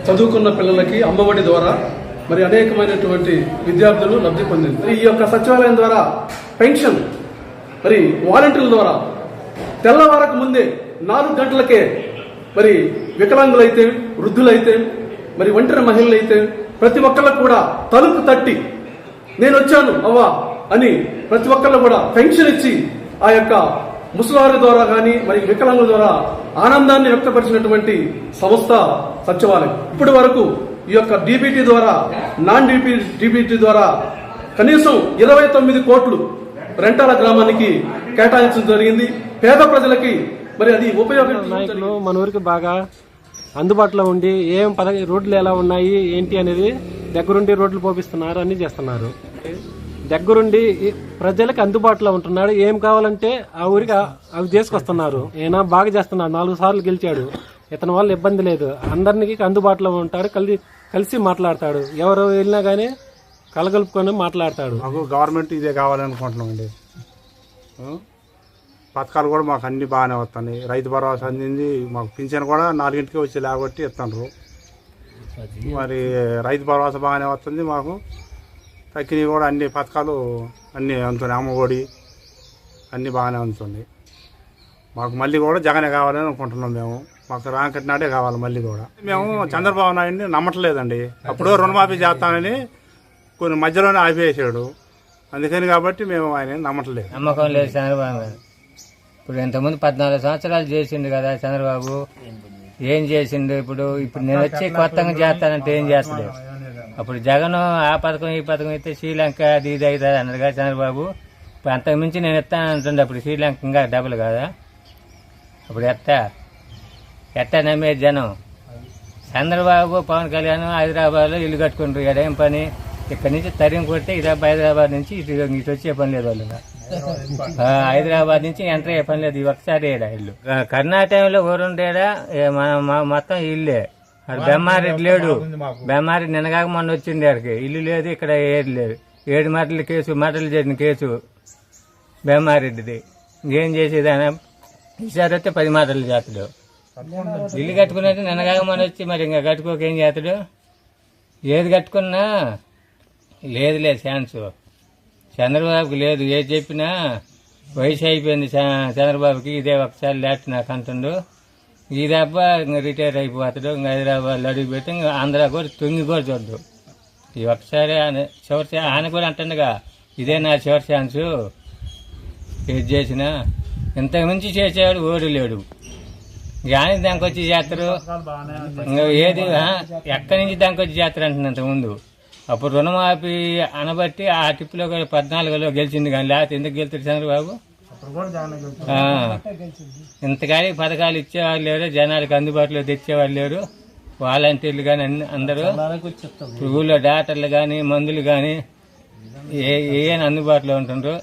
చదువుకున్న పిల్లలకి అమ్మఒడి ద్వారా మరి అనేకమైనటువంటి విద్యార్థులు లబ్ధి పొందింది. ఈ యొక్క సచివాలయం ద్వారా పెన్షన్ మరి వాలంటీర్ల ద్వారా తెల్లవారకు ముందే 4 గంటలకే మరి వికలాంగులైతే, వృద్ధులైతే, మరి ఒంటరి మహిళలైతే ప్రతి ఒక్కళ్ళకు కూడా తలుపు తట్టి నేను వచ్చాను అవ్వా అని ప్రతి ఒక్కళ్ళు కూడా పెన్షన్ ఇచ్చి ఆ యొక్క ముసలివారి ద్వారా కానీ మరి వికలాంగుల ద్వారా ఆనందాన్ని వ్యక్తపరిచినటువంటి సంస్థ సచివాలయం. ఇప్పటి వరకు ఈ యొక్క డీబీటీ ద్వారా, నాన్ డీబీటీ ద్వారా కనీసం 29 కోట్లు రెంటాల గ్రామానికి కేటాయించడం జరిగింది. పేద ప్రజలకి మరి అది నాయకులు మన ఊరికి బాగా అందుబాటులో ఉండి ఏం రోడ్లు ఎలా ఉన్నాయి ఏంటి అనేది దగ్గరుండి రోడ్లు పోపిస్తున్నారు, అన్ని చేస్తున్నారు. దగ్గరుండి ప్రజలకు అందుబాటులో ఉంటున్నాడు. ఏం కావాలంటే ఆ ఊరికి అవి చేసుకొస్తున్నారు. ఈయన బాగా చేస్తున్నాడు. 4 సార్లు గెలిచాడు. ఇతని వల్ల ఇబ్బంది లేదు. అందరికి అందుబాటులో ఉంటాడు. కలిసి మాట్లాడతాడు. ఎవరు వెళ్ళినా గానీ కలగలుపుకొని మాట్లాడతాడు. మాకు గవర్నమెంట్ ఇదే కావాలనుకుంటున్నామండి. పథకాలు కూడా మాకు అన్ని బాగానే వస్తున్నాయి. రైతు భరోసా అందింది. మాకు పింఛన్ కూడా 4ంటికి వచ్చి లేబట్టి ఇస్తున్నారు. మరి రైతు భరోసా బాగానే వస్తుంది. మాకు తక్కినవి కూడా అన్ని పథకాలు అన్నీ అందుతున్నాయి. అమ్మఒడి అన్నీ బాగానే అందుతుంది. మాకు మళ్ళీ కూడా జగనే కావాలని అనుకుంటున్నాం. మాకు రాంకటి నాడే కావాలి. మళ్ళీ కూడా మేము చంద్రబాబు నాయుడిని నమ్మట్లేదండి. అప్పుడు రుణమాఫీ చేస్తానని కొన్ని మధ్యలోనే ఆపేసాడు. అందుకని కాబట్టి మేము ఆయన నమ్మట్లేదు. నమ్మకం లేదు చంద్రబాబు. ఇప్పుడు ఇంతకుముందు 14 సంవత్సరాలు చేసిండు కదా చంద్రబాబు. ఏం చేసిండు? ఇప్పుడు నేను వచ్చి కొత్తగా చేస్తానంటే ఏం చేస్తాడు? అప్పుడు జగన్ ఆ పథకం ఈ పథకం అయితే శ్రీలంక అది ఇది అవుతుంది అన్నారు కదా చంద్రబాబు. ఇప్పుడు అంతకుమించి నేను ఎత్తానంటుండే. అప్పుడు శ్రీలంక ఇంకా డబ్బులు కదా. అప్పుడు ఎట్టా నమ్మేది జనం? చంద్రబాబు, పవన్ కళ్యాణ్ హైదరాబాద్లో ఇల్లు కట్టుకుంటారు. ఏం పని? ఇక్కడి నుంచి తరిమి కొడితే హైదరాబాద్ నుంచి ఇటు వచ్చే పని లేదు. వాళ్ళు హైదరాబాద్ నుంచి ఎంటర్ అయ్యే పని లేదు. ఒకసారి ఇల్లు కర్ణాటకలో ఊరుండేడా మొత్తం ఇల్లే. బెమ్మారెడ్డి లేడు. బెమ్మారెడ్డి నిన్నగాక మొన్న వచ్చింది. ఆడికి ఇల్లు లేదు. ఇక్కడ ఏది లేదు. 7 మటలు కేసు, మటలు చేసిన కేసు బెమ్మారెడ్డిది. ఇంకేం చేసేది ఆయన? ఈసారి వస్తే 10 మటలు చేస్తాడు. ఇల్లు కట్టుకున్నట్టు నిన్నగాక మొన్న వచ్చి మరి ఇంకా కట్టుకోక ఏం చేస్తాడు? ఏది కట్టుకున్నా లేదు ఛాన్స్. చంద్రబాబుకి లేదు. ఏది చెప్పినా వయసు అయిపోయింది చంద్రబాబుకి. ఇదే ఒకసారి లాస్ట్ నాకు అంటుండు. ఈ దెబ్బ ఇంకా రిటైర్ అయిపోతాడు. ఇంకా హైదరాబాద్లో అడుగు పెట్టి ఇంకా ఆంధ్ర కూడా తొంగి కూడా చూద్దు. ఈ ఒకసారి చివరి ఆయన కూడా అంటుండగా ఇదే నా చివరి ఛాన్సు. ఏది చేసినా ఇంతకు మించి చేసేవాడు ఓడి లేడు. కానీ దానికి వచ్చి చేస్తారు. ఇంకా ఏది ఎక్కడి నుంచి దానికి వచ్చి చేస్తారు అంటుంది ఇంతకుముందు. అప్పుడు రుణమాఫీ అనబట్టి ఆ టిప్పులో 14లో గెలిచింది. కానీ లేకపోతే ఎందుకు గెలుతాడు చంద్రబాబు? ఇంతకాని పథకాలు ఇచ్చేవాళ్ళు లేరు. జనాలకు అందుబాటులో తెచ్చేవాళ్ళు లేరు. వాలంటీర్లు కానీ అందరూ ఊళ్ళో డాక్టర్లు కానీ మందులు కానీ ఏమైనా అందుబాటులో ఉంటుండ్రు.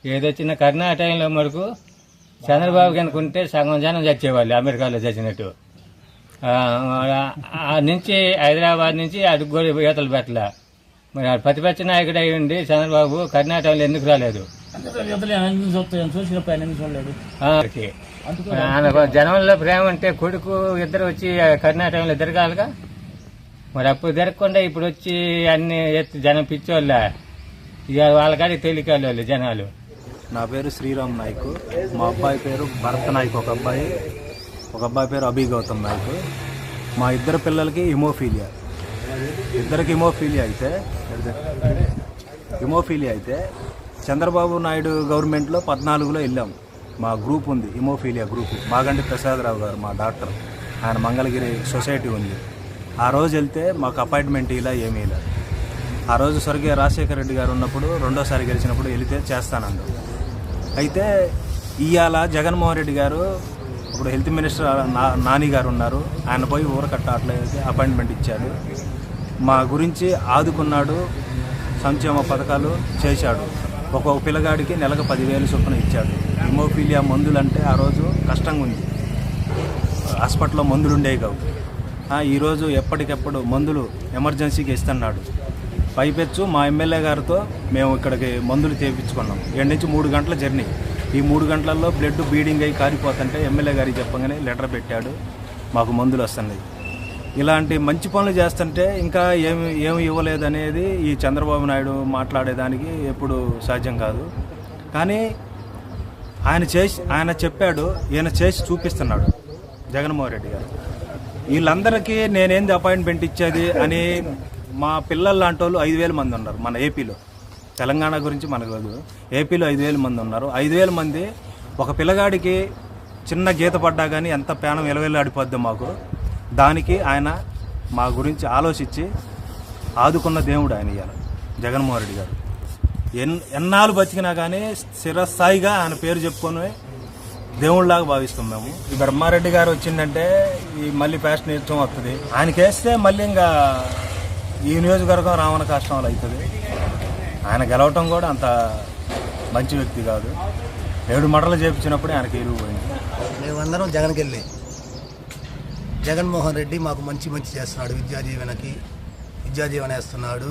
ఏదొచ్చినా కర్ణాటకలో మటుకు చంద్రబాబు కనుకుంటే సగం జనం చచ్చేవాళ్ళు అమెరికాలో చచ్చినట్టు. నుంచి హైదరాబాద్ నుంచి అడుగు కూడా యువతలు పెట్టలే. మరి ప్రతిపక్ష నాయకుడు అయి ఉండి చంద్రబాబు కర్ణాటకలో ఎందుకు రాలేదు? జనంలో ప్రేమ ఉంటే కొడుకు ఇద్దరు వచ్చి కర్ణాటకలో తిరగాలిగా. మరి అప్పుడు తిరగకుండా ఇప్పుడు వచ్చి అన్ని జనం పిచ్చోళ్ళ. ఇక వాళ్ళకాడికి తేలికాలి వాళ్ళు జనాలు. నా పేరు శ్రీరామ్ నాయక్. మా అబ్బాయి పేరు భరత్ నాయక్. ఒక అబ్బాయి పేరు అభి గౌతమ్ నాయక్. మా ఇద్దరు పిల్లలకి హిమోఫీలియా. ఇద్దరికి హిమోఫీలియా అయితే చంద్రబాబు నాయుడు గవర్నమెంట్లో 14లో వెళ్ళాం. మా గ్రూప్ ఉంది, హిమోఫీలియా గ్రూప్. మాగంటి ప్రసాదరావు గారు మా డాక్టర్. ఆయన మంగళగిరి సొసైటీ ఉంది. ఆ రోజు వెళ్తే మాకు అపాయింట్మెంట్ ఇలా ఏమీ లేదు. ఆ రోజు స్వర్గీయ రాజశేఖర రెడ్డి గారు ఉన్నప్పుడు రెండోసారి గెలిచినప్పుడు వెళితే చేస్తానంటారు. అయితే ఇవాళ జగన్మోహన్ రెడ్డి గారు, ఇప్పుడు హెల్త్ మినిస్టర్ నాని గారు ఉన్నారు. ఆయన పోయి ఊరకట్ట అట్లా అపాయింట్మెంట్ ఇచ్చాడు. మా గురించి ఆదుకున్నాడు. సంక్షేమ పథకాలు చేశాడు. ఒక్కొక్క పిల్లగాడికి నెలకు 10,000 చొప్పున ఇచ్చాడు. హిమోఫీలియా మందులంటే ఆ రోజు కష్టంగా ఉంది. హాస్పిటల్లో మందులు ఉండేవి కావు. ఈరోజు ఎప్పటికెప్పుడు మందులు ఎమర్జెన్సీకి ఇస్తున్నాడు. పైపెచ్చు మా ఎమ్మెల్యే గారితో మేము ఇక్కడికి మందులు తెప్పించుకున్నాం. 7 నుంచి 3 గంటల జర్నీ. ఈ 3 గంటలలో బ్లడ్ బీడింగ్ అయ్యి కారిపోతుంటే ఎమ్మెల్యే గారికి చెప్పగానే లెటర్ పెట్టాడు. మాకు మందులు వస్తున్నాయి. ఇలాంటి మంచి పనులు చేస్తుంటే ఇంకా ఏమి ఇవ్వలేదనేది ఈ చంద్రబాబు నాయుడు మాట్లాడేదానికి ఎప్పుడు సాధ్యం కాదు. కానీ ఆయన చెప్పాడు, ఈయన చేసి చూపిస్తున్నాడు జగన్మోహన్ రెడ్డి గారు. వీళ్ళందరికీ నేనేంది అపాయింట్మెంట్ ఇచ్చేది అని మా పిల్లలు లాంటి వాళ్ళు 5,000 మంది ఉన్నారు మన ఏపీలో. తెలంగాణ గురించి మనకు కాదు, ఏపీలో 5,000 మంది ఉన్నారు. 5,000 మంది ఒక పిల్లగాడికి చిన్న గీత పడ్డా కానీ ఎంత ప్రాణం ఎలవెల్లాడిపోద్ది మాకు. దానికి ఆయన మా గురించి ఆలోచించి ఆదుకున్న దేవుడు ఆయన ఇవాళ జగన్మోహన్ రెడ్డి గారు. ఎన్నాళ్ళు బతికినా కానీ స్థిరస్థాయిగా ఆయన పేరు చెప్పుకొని దేవుళ్ళలాగా భావిస్తాం మేము. ఈ బ్రహ్మారెడ్డి గారు వచ్చిందంటే ఈ మళ్ళీ ఫ్యాషన్ ఇష్టం వస్తుంది. ఆయనకి వేస్తే మళ్ళీ ఇంకా ఈ నియోజకవర్గం రావణ కష్టం అవుతుంది. ఆయన గెలవటం కూడా అంత మంచి వ్యక్తి కాదు. 7 మటలు చేపించినప్పుడే ఆయనకి ఎరువు పోయింది. మేమందరం జగన్కి వెళ్ళి జగన్మోహన్ రెడ్డి మాకు మంచి చేస్తున్నాడు. విద్యాజీవన వేస్తున్నాడు,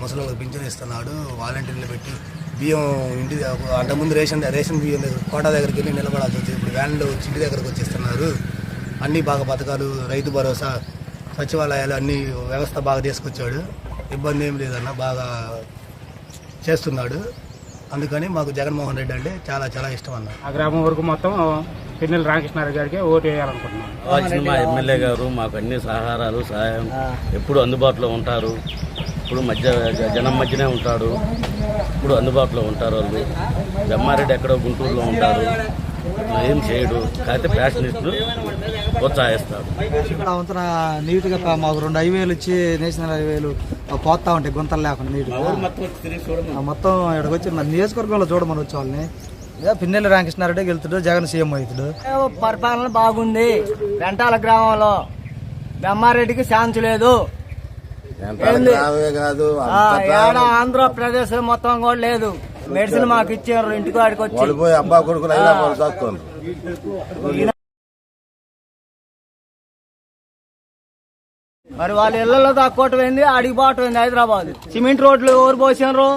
ముసలిళ్ళకి పింఛన్ ఇస్తున్నాడు, వాలంటీర్లు పెట్టి బియ్యం ఇంటి అంతకుముందు రేషన్ బియ్యం దగ్గర కోట దగ్గరికి వెళ్ళి నిలబడాల్సి వచ్చింది. ఇప్పుడు వ్యాన్లో వచ్చి ఇంటి దగ్గరకు వచ్చేస్తున్నారు. అన్నీ బాగా పథకాలు, రైతు భరోసా, సచివాలయాలు అన్నీ వ్యవస్థ బాగా తీసుకొచ్చాడు. ఇబ్బంది ఏం లేదన్న, బాగా చేస్తున్నాడు. అందుకని మాకు జగన్మోహన్ రెడ్డి అంటే చాలా చాలా ఇష్టం అన్న. ఆ గ్రామం వరకు మొత్తం పిన్నెల రామకృష్ణారెడ్డి గారికి ఓటు వేయాలనుకుంటున్నాం. మా ఎమ్మెల్యే గారు మాకు అన్ని సహారాలు సహాయం ఎప్పుడు అందుబాటులో ఉంటారు. ఇప్పుడు జనం మధ్యనే ఉంటాడు, ఇప్పుడు అందుబాటులో ఉంటారు. వాళ్ళు బ్రహ్మారెడ్డి ఎక్కడో గుంటూరులో ఉంటారు, ఏం చేయడు. కాకపోతే ఫ్యాషనిస్టులు ప్రోత్సహిస్తాడు. ఇక్కడ అంతా నీట్గా మాకు 2 హైవేలు ఇచ్చి నేషనల్ హైవేలు పోతా ఉంటాయి గుంతలు లేకుండా నీట్గా మొత్తం ఇక్కడికి వచ్చి మన నియోజకవర్గంలో చూడమని వచ్చే వాళ్ళని. పిన్నెల్లి రామకృష్ణారెడ్డి వెళ్తాడు, జగన్ సీఎం అవుతాడు. పరిపాలన బాగుంది. వెంటాల గ్రామంలో బ్రహ్మారెడ్డికి ఛాన్స్ లేదు. ఆంధ్రప్రదేశ్ మొత్తం కూడా లేదు. మెడిసిన్ మాకు ఇచ్చారు ఇంటికి వాడికి వచ్చి. మరి వాళ్ళ ఇళ్లలో దాక్కోవటమైంది, అడిగి పోవటమైంది. హైదరాబాద్ సిమెంట్ రోడ్లు ఎవరు పోసినారు?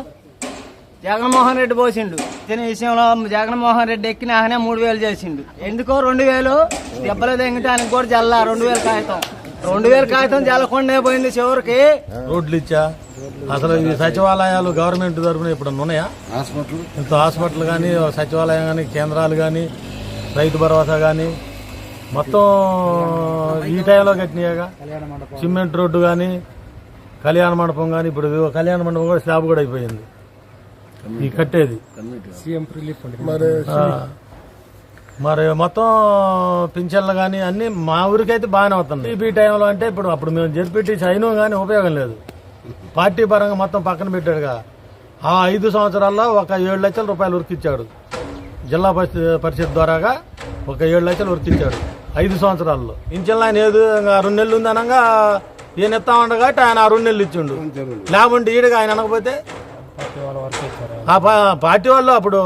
జగన్మోహన్ రెడ్డి పోసిండు. తినే విషయంలో జగన్మోహన్ రెడ్డి ఎక్కినాకనే 3,000 చేసిండు. ఎందుకో 2,000 దెబ్బలు తెంగటానికి కూడా జల్లా. 2,000 కాగితం 2,000 కాగితం జల్లకుండా పోయింది చివరికి. రోడ్లు ఇచ్చా అసలు ఈ సచివాలయాలు గవర్నమెంట్ తరఫున ఇప్పుడు ఉన్నాయా? హాస్పిటల్ కానీ, సచివాలయం కానీ, కేంద్రాలు కానీ, రైతు భరోసా కానీ మొత్తం ఈ టైంలో కట్టినాయిగా. సిమెంట్ రోడ్డు కానీ, కళ్యాణ మండపం కానీ, ఇప్పుడు కళ్యాణ మండపం కూడా స్లాబ్ కూడా అయిపోయింది ఈ కట్టేది. మరి మొత్తం పింఛన్లు కానీ అన్ని మా ఊరికైతే బాగానే అవుతుంది. ఈ టైంలో అంటే ఇప్పుడు అప్పుడు మేము జరిపెట్టి అయినా కానీ ఉపయోగం లేదు. పార్టీ పరంగా మొత్తం పక్కన పెట్టాడుగా. ఆ 5 సంవత్సరాల్లో ఒక 7 లక్షల రూపాయలు ఉరికిచ్చాడు. జిల్లా పరిషత్ ద్వారాగా ఒక 7 లక్షలు ఉరికిచ్చాడు 5 సంవత్సరాల్లో. పింఛన్లు ఆయన ఏదో 2 నెలలు ఉంది అనగా ఈయన ఎత్తా ఉండగా ఆయన 2 నెలలు ఇచ్చిండు. లేకుంటే ఈడగా ఆయన అనకపోతే ఆ పార్టీ వాళ్ళు అప్పుడు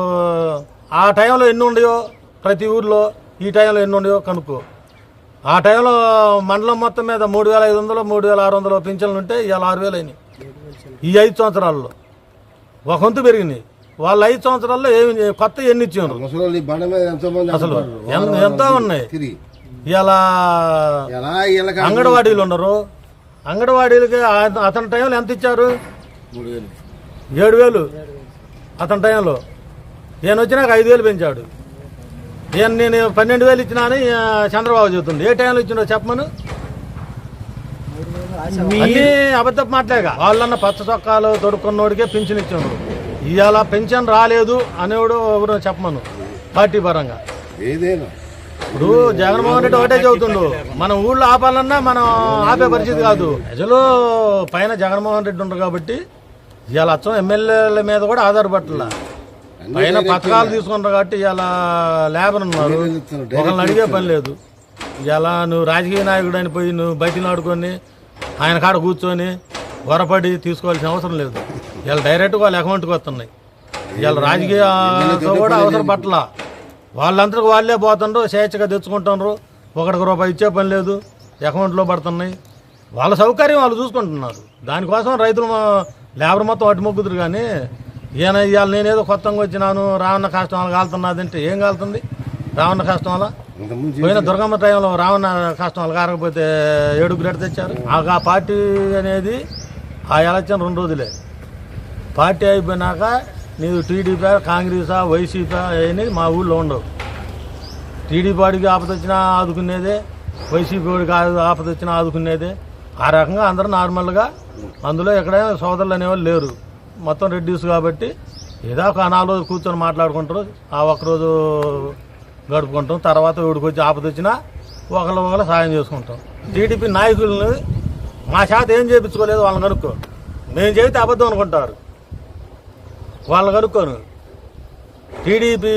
ఆ టైంలో ఎన్ని ఉండయో ప్రతి ఊర్లో, ఈ టైంలో ఎన్ని ఉండయో కనుక్కో. ఆ టైంలో మండలం మొత్తం మీద 3,500 3,600 పింఛన్లు ఉంటే ఇవాళ 6,000 అయినాయి. ఈ 5 సంవత్సరాల్లో ఒక వంతు పెరిగినాయి. వాళ్ళు 5 సంవత్సరాల్లో ఏమి కొత్త ఎన్ని ఇచ్చారు అసలు ఎంతో ఉన్నాయి. ఇలా అంగన్వాడీలు ఉన్నారు. అంగన్వాడీలకి అతని టైంలో ఎంత ఇచ్చారు? 7,000 అతని టైంలో. ఈయన వచ్చినాక 5,000 పెంచాడు. ఈయన నేను 12,000 ఇచ్చినా అని చంద్రబాబు చెబుతుంది. ఏ టైంలో ఇచ్చిండో చెప్పమను. అన్నీ అబద్ధపు మాట్లాడగా. వాళ్ళన్న పచ్చ చొక్కాలు తొడుక్కున్నోడికే పింఛన్ ఇచ్చాడు. ఇవాళ పెన్షన్ రాలేదు అనేవాడు ఎవరు చెప్పమను పార్టీ పరంగా. ఇప్పుడు జగన్మోహన్ రెడ్డి ఒకటే చెబుతుండు, మన ఊళ్ళో ఆపాలన్నా మనం ఆపే పరిస్థితి కాదు. ప్రజలు పైన జగన్మోహన్ రెడ్డి ఉండరు కాబట్టి ఇవాళ అచ్చం ఎమ్మెల్యేల మీద కూడా ఆధారపడాల. పైన పథకాలు తీసుకుంటారు కాబట్టి ఇలా లేబర్ ఉన్నారు, ఒకళ్ళని అడిగే పని లేదు. ఇలా నువ్వు రాజకీయ నాయకుడు అని పోయి నువ్వు బయటని ఆడుకొని ఆయన కాడ కూర్చొని వరపడి తీసుకోవాల్సిన అవసరం లేదు. ఇలా డైరెక్ట్గా వాళ్ళ అకౌంట్కి వస్తున్నాయి. ఇవాళ రాజకీయంతో కూడా అవసరం పట్ల వాళ్ళందరికీ వాళ్ళే పోతుండ్రు, స్వేచ్ఛగా తెచ్చుకుంటున్నారు. ₹1 ఇచ్చే పని లేదు, అకౌంట్లో పడుతున్నాయి. వాళ్ళ సౌకర్యం వాళ్ళు చూసుకుంటున్నారు. దానికోసం రైతులు లేబర్ మొత్తం అటు మొగ్గుతురు. కానీ ఈయన ఇవాళ నేనేదో కొత్తగా వచ్చినాను రావణ కష్టం వల్ల కాలుతున్నదంటే ఏం కాలుతుంది? రావణ కష్టం వల్ల పోయిన దుర్గమ్మ టైంలో రావణ కష్టం వాళ్ళు కారకపోతే 7 గ్రేడ్ తెచ్చారు. ఆ పార్టీ అనేది ఆ ఎలక్షన్ 2 రోజులే. పార్టీ అయిపోయినాక నీవు టీడీపీ, కాంగ్రెసా, వైసీపీ అనేది మా ఊళ్ళో ఉండవు. టీడీపీ వాడికి ఆపద వచ్చినా ఆదుకునేదే, వైసీపీ వాడికి ఆపద వచ్చినా ఆదుకునేదే. ఆ రకంగా అందరూ నార్మల్గా, అందులో ఎక్కడైనా సోదరులు అనేవాళ్ళు లేరు. మొత్తం రెడ్యూస్ కాబట్టి ఏదో ఒక 4 రోజులు కూర్చొని మాట్లాడుకుంటారు. ఆ ఒక్కరోజు గడుపుకుంటాం. తర్వాత వీడికి వచ్చి ఆపద వచ్చినా ఒకళ్ళు సాయం చేసుకుంటాం. టీడీపీ నాయకులను మా చేత ఏం చేయించుకోలేదు వాళ్ళని కనుక్కో. మేము చేస్తే అబద్ధం అనుకుంటారు. వాళ్ళని కనుక్కోను. టీడీపీ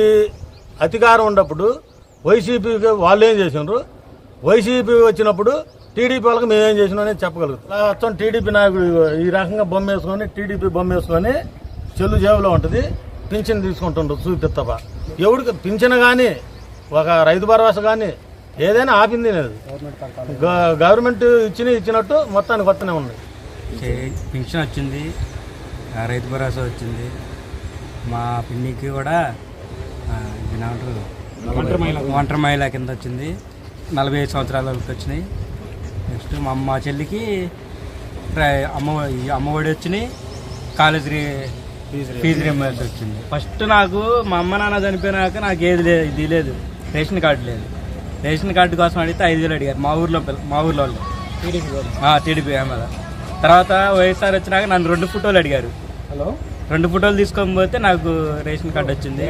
అధికారం ఉన్నప్పుడు వైసీపీకి వాళ్ళు ఏం చేసినారు, వైసీపీ వచ్చినప్పుడు టీడీపీ వాళ్ళకి మేమేం చేసినాం అనేది చెప్పగలుగుతాం. మొత్తం టీడీపీ నాయకుడు ఈ రకంగా బొమ్మ వేసుకొని, టీడీపీ బొమ్మ వేసుకొని చెల్లు జేబులో ఉంటుంది, పింఛన్ తీసుకుంటుండ్రు చూపిస్తప. ఎవరికి పింఛన్ కానీ, ఒక రైతు భరోసా కానీ ఏదైనా ఆపింది లేదు. గవర్నమెంట్ ఇచ్చినట్టు మొత్తానికి వస్తూనే ఉన్నాయి. పింఛన్ వచ్చింది, రైతు భరోసా వచ్చింది. మా పిన్నికి కూడా ఒంటరి మహిళ కింద వచ్చింది. 45 సంవత్సరాల వరకు వచ్చినాయి. నెక్స్ట్ మా చెల్లికి అమ్మఒడి వచ్చినాయి. కాలేజ్ ఫీజు రియంబర్స్ వచ్చింది. ఫస్ట్ నాకు మా అమ్మ నాన్న చనిపోయినాక నాకు ఇది లేదు, రేషన్ కార్డు లేదు. రేషన్ కార్డు కోసం అడిగితే 5,000 అడిగారు మా ఊర్లో వాళ్ళు, టీడీపీ మీద. తర్వాత వైఎస్ఆర్ వచ్చినాక నన్ను 2 ఫోటోలు అడిగారు. 2 ఫోటోలు తీసుకొని పోతే నాకు రేషన్ కార్డు వచ్చింది.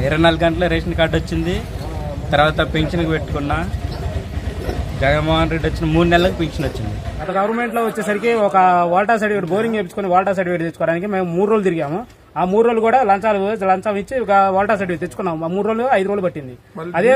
24 గంటల రేషన్ కార్డు వచ్చింది. తర్వాత పెన్షన్కి పెట్టుకున్నా. జగన్మోహన్ రెడ్డి వచ్చిన 3 నెలలకు పెన్షన్ వచ్చింది. గత గవర్నమెంట్లో వచ్చేసరికి ఒక వాల్టా సర్టిఫికేట్ బోరింగ్ చేయించుకొని వాల్టా సర్టిఫికేట్ తెచ్చుకోవడానికి మేము 3 రోజులు తిరిగాము. ఆ 3 రోజులు కూడా లంచం ఇచ్చి ఒక వాల్టా సర్టిఫికేట్ తెచ్చుకున్నాము. ఆ 3 రోజులు 5 రోజులు పట్టింది. అదే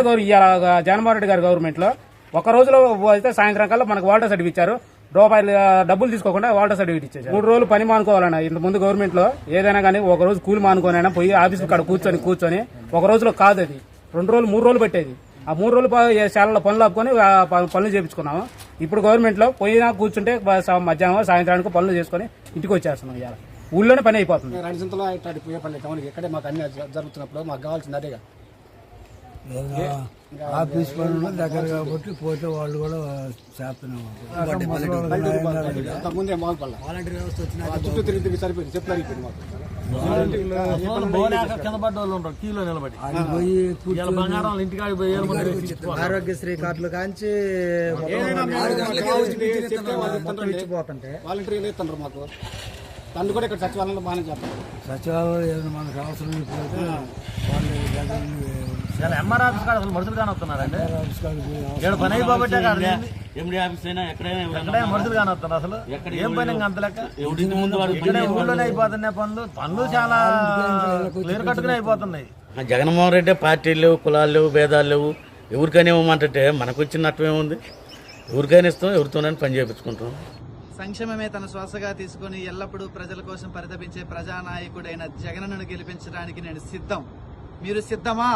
జగన్మోహన్ రెడ్డి గారి గవర్నమెంట్లో ఒక రోజులో అయితే సాయంత్రం కల్లా మనకు వాల్టా సర్టిఫికేట్ ఇచ్చారు. రూపాయలు డబ్బులు తీసుకోకుండా వాల్టా సర్టిఫికేట్ ఇచ్చారు. 3 రోజులు పని మానుకోవాలన్నా. ఇంత ముందు గవర్నమెంట్ లో ఏదైనా కానీ ఒక రోజు కూలి మానుకోనైనా పోయి ఆఫీస్ కాడ కూర్చొని ఒక రోజులో కాదు అది 2 రోజులు 3 రోజులు పెట్టేది. ఆ 3 రోజులు శాలలో పనులు ఆపుకొని పనులు చేయించుకున్నాము. ఇప్పుడు గవర్నమెంట్ లో పోయినా కూర్చుంటే మధ్యాహ్నం సాయంత్రానికి పనులు చేసుకుని ఇంటికి వచ్చేస్తున్నాం. ఇవాళ ఊళ్ళోనే పని అయిపోతుంది. ఇక్కడే మాకు అన్ని జరుగుతున్నప్పుడు మాకు కావాల్సింది అదేగా. ఆఫీస్ పనులు దగ్గర కాబట్టి పోతే వాళ్ళు కూడా చేస్తున్నాం. ముందే వాలంటీర్ వ్యవస్థ వచ్చిన చుట్టూ తిరిగి సరిపోయింది. చెప్తారు ఇప్పుడు మాకు కింద పడ్డ వాళ్ళు ఉంటారు క్యూలో నిలబడి బంగారం ఇంటికాడికి పోయి ఆరోగ్యశ్రీ కార్డులు కాంచి ఇచ్చిపోతుంటే వాలంటీర్లు ఇస్తున్నారు మాకు. దాన్ని కూడా ఇక్కడ సచివాలయంలో బాగానే చేస్తారు. సచివాలయం ఏమైనా మనకు అవసరం ఇప్పుడు ఎంఆర్ ఆఫీస్ కాదు అసలు మనుషులు కానీ వస్తున్నారండి. పని అయిపోబట్టే మనుషులు కానీ వస్తున్నారు. అసలు ఏం పని అంత లెక్క ఊళ్ళోనే అయిపోతున్నాయి పనులు చాలా క్లియర్ కట్టుకునే అయిపోతున్నాయి. జగన్మోహన్ రెడ్డి పార్టీలు లేవు, కులాలు లేవు, భేదాలు లేవు. ఎవరికైనా ఇవ్వమంటే మనకు వచ్చిన నష్టమేముంది? ఎవరికైనా ఇస్తాం, ఎవరితోనైనా పని చేయించుకుంటాం. సంక్షేమమే తన శ్వాసగా తీసుకుని ఎల్లప్పుడూ ప్రజల కోసం పరితపించే ప్రజానాయకుడైన జగన్ను గెలిపించడానికి నేను సిద్ధం. మీరు సిద్ధమా?